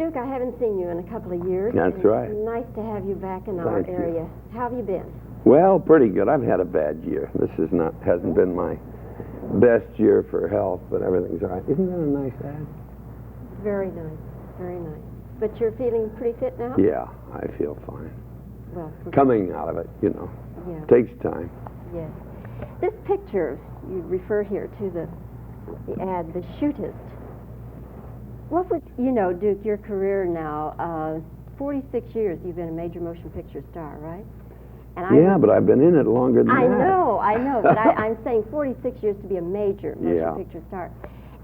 Duke, I haven't seen you in a couple of years. That's right. It's nice to have you back in our area. How have you been? Well, pretty good. I've had a bad year. This hasn't been my best year for health, but everything's all right. Isn't that a nice ad? Very nice, very nice. But you're feeling pretty fit now? Yeah, I feel fine. Well, coming out of it, yeah. Takes time. Yes. This picture, you refer here to the ad, the Shootist. What would, Duke, your career now, 46 years you've been a major motion picture star, right? And but I've been in it longer than that. I know, but I'm saying 46 years to be a major motion picture star.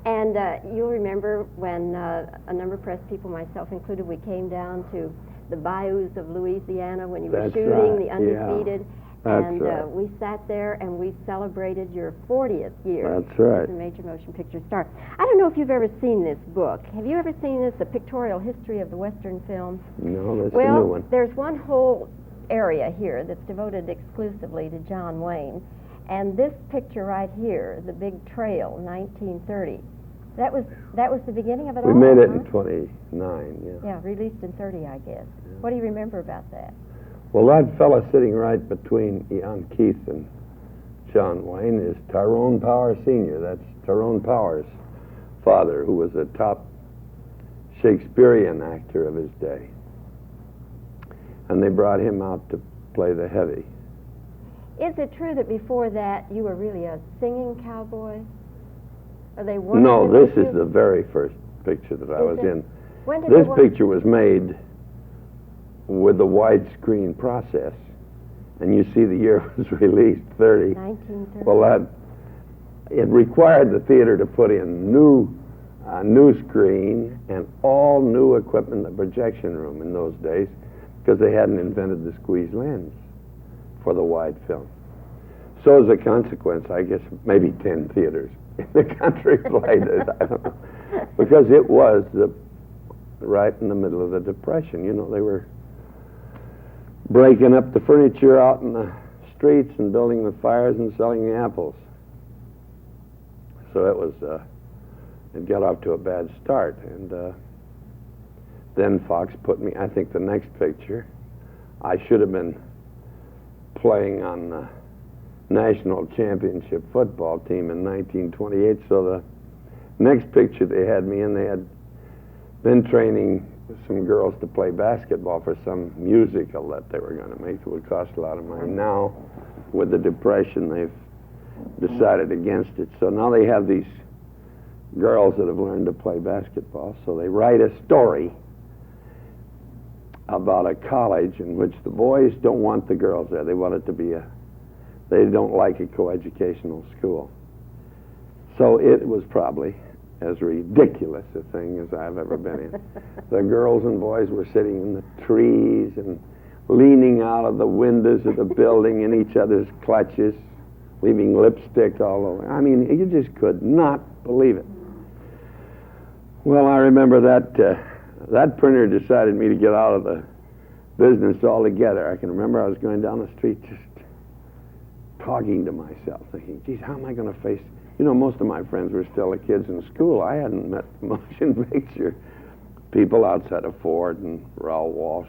And you'll remember when a number of press people, myself included, we came down to the bayous of Louisiana when you were shooting The Undefeated. Yeah. And we sat there and we celebrated your 40th year That's right. as a major motion picture star. I don't know if you've ever seen this book. Have you ever seen this, The Pictorial History of the Western Film? No, that's a new one. Well, there's one whole area here that's devoted exclusively to John Wayne. And this picture right here, The Big Trail, 1930, that was the beginning of it all. We made it in 29, Yeah, released in 30, I guess. What do you remember about that? Well, that fella sitting right between Ian Keith and John Wayne is Tyrone Power Sr. That's Tyrone Power's father, who was a top Shakespearean actor of his day. And they brought him out to play the heavy. Is it true that before that you were really a singing cowboy? Or they were? No, this is the very first picture that I was in. When did this picture was made with the widescreen process, and you see the year it was released, 1930. Well, it required the theater to put in new screen and all new equipment in the projection room in those days, because they hadn't invented the squeeze lens for the wide film. So as a consequence, I guess maybe 10 theaters in the country played it. I don't know, because it was right in the middle of the Depression. They were breaking up the furniture out in the streets and building the fires and selling the apples. So it got off to a bad start. And then Fox put me, I think the next picture, I should have been playing on the national championship football team in 1928. So the next picture they had me in, they had been training some girls to play basketball for some musical that they were going to make. It would cost a lot of money. Now, with the Depression, they've decided against it. So now they have these girls that have learned to play basketball. So they write a story about a college in which the boys don't want the girls there. They want it to be they don't like a coeducational school. So it was probably as ridiculous a thing as I've ever been in. The girls and boys were sitting in the trees and leaning out of the windows of the building in each other's clutches, leaving lipstick all over. I mean, you just could not believe it. Well, I remember that printer decided me to get out of the business altogether. I can remember I was going down the street just talking to myself, thinking, geez, how am I going to face... most of my friends were still the kids in school. I hadn't met the motion picture people outside of Ford and Raoul Walsh.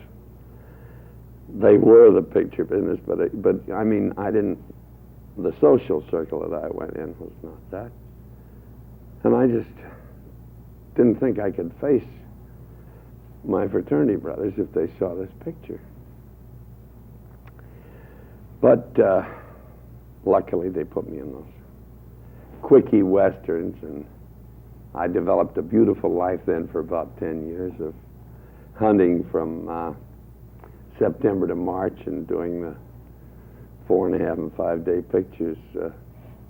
They were the picture business, but I mean, I didn't... The social circle that I went in was not that. And I just didn't think I could face my fraternity brothers if they saw this picture. But luckily they put me in those quickie westerns, and I developed a beautiful life then for about 10 years of hunting from September to March and doing the 4.5 and 5 day pictures.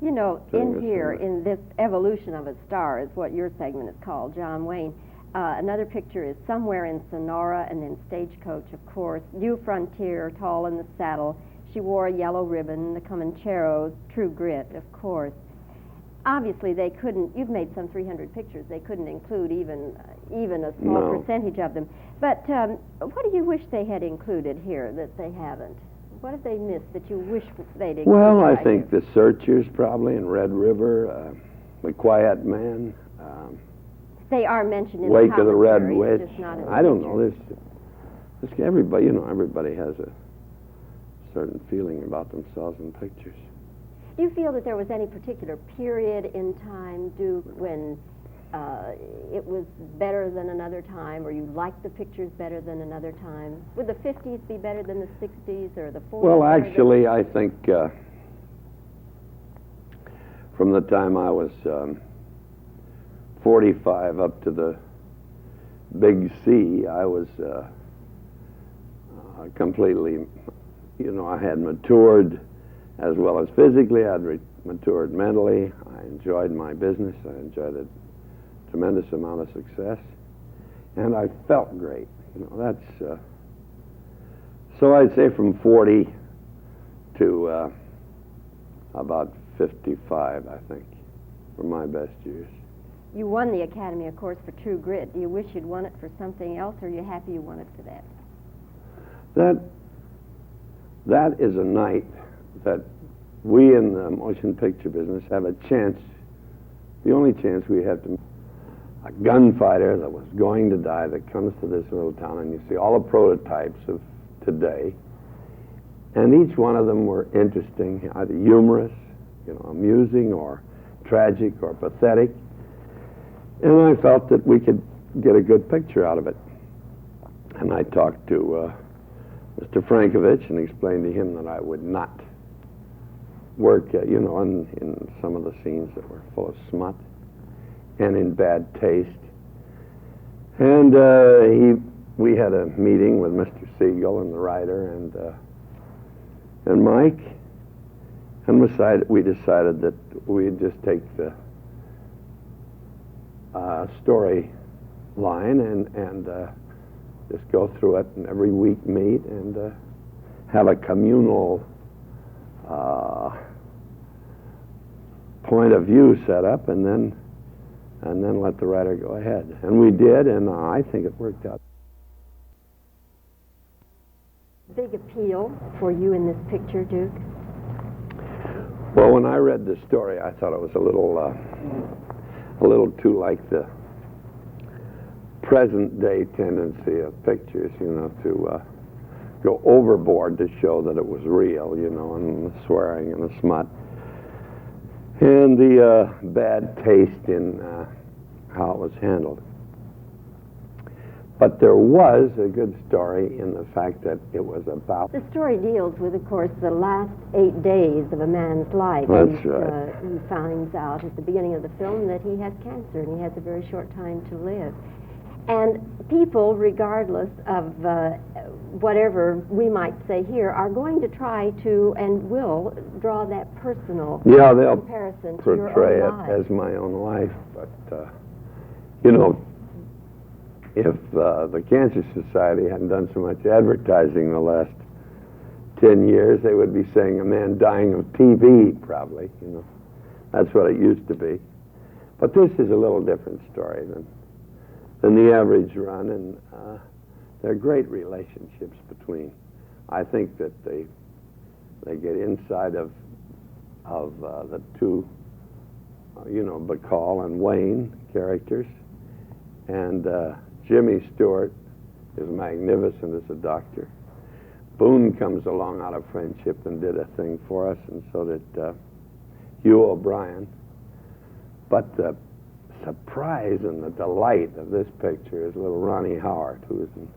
In here, in this evolution of a star is what your segment is called, John Wayne. Another picture is Somewhere in Sonora, and then Stagecoach, of course. New Frontier, Tall in the Saddle. She wore a yellow ribbon, The Comancheros, True Grit, of course. Obviously, they couldn't, you've made some 300 pictures, they couldn't include even a small percentage of them. But what do you wish they had included here that they haven't? What have they missed that you wish they'd included? Well, I think The Searchers probably, and Red River, The Quiet Man, They are mentioned in Wake the of the Red commentary, Witch. just not in the I don't picture. know. This everybody, everybody has a certain feeling about themselves in pictures. Do you feel that there was any particular period in time, Duke, when it was better than another time, or you liked the pictures better than another time? Would the 50s be better than the 60s, or the 40s? Well, actually, I think from the time I was 45 up to the big C, I was completely, I had matured as well as physically. I'd matured mentally. I enjoyed my business. I enjoyed a tremendous amount of success, and I felt great. That's so I'd say from 40 to about 55, I think, were my best years. You won the Academy, of course, for True Grit. Do you wish you'd won it for something else, or are you happy you won it for that? That is a night that we in the motion picture business have a chance, the only chance we have to. A gunfighter that was going to die that comes to this little town, and you see all the prototypes of today, and each one of them were interesting, either humorous, amusing, or tragic, or pathetic, and I felt that we could get a good picture out of it. And I talked to Mr. Frankovich and explained to him that I would not work, in some of the scenes that were full of smut and in bad taste. And we had a meeting with Mr. Siegel and the writer and Mike, and we decided that we'd just take the story line and just go through it, and every week meet and have a communal point of view set up, and then let the writer go ahead. And we did, and I think it worked out. Big appeal for you in this picture, Duke? Well, when I read the story, I thought it was a little too like the present-day tendency of pictures, to go overboard to show that it was real, and the swearing and the smut, and the bad taste in how it was handled. But there was a good story in the fact that it was about... The story deals with, of course, the last 8 days of a man's life. That's right. He finds out at the beginning of the film that he has cancer, and he has a very short time to live. And people, regardless of whatever we might say here, are going to try to and will draw that personal comparison to your own portray it life. as my own life. But, if the Cancer Society hadn't done so much advertising the last 10 years, they would be saying a man dying of TB, probably. That's what it used to be. But this is a little different story than the average run, and there are great relationships between. I think that they get inside of the two, Bacall and Wayne characters, and Jimmy Stewart is magnificent as a doctor. Boone comes along out of friendship and did a thing for us, and so did Hugh O'Brien. But the surprise and the delight of this picture is little Ronnie Howard, who is in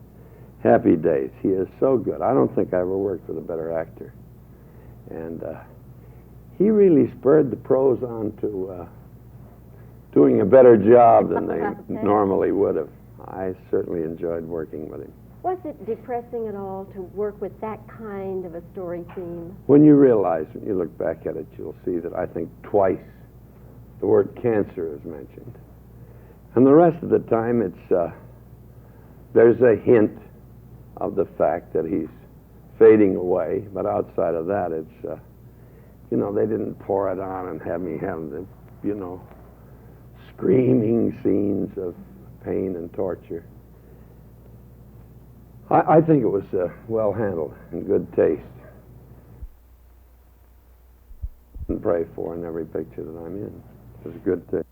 Happy Days. He is so good. I don't think I ever worked with a better actor. And he really spurred the pros on to doing a better job than they normally would have. I certainly enjoyed working with him. Was it depressing at all to work with that kind of a story theme? When you look back at it, you'll see that I think twice the word cancer is mentioned. And the rest of the time, there's a hint of the fact that he's fading away. But outside of that, it's, they didn't pour it on and have me have the, screaming scenes of pain and torture. I think it was well handled and good taste. And pray for in every picture that I'm in. It was a good thing.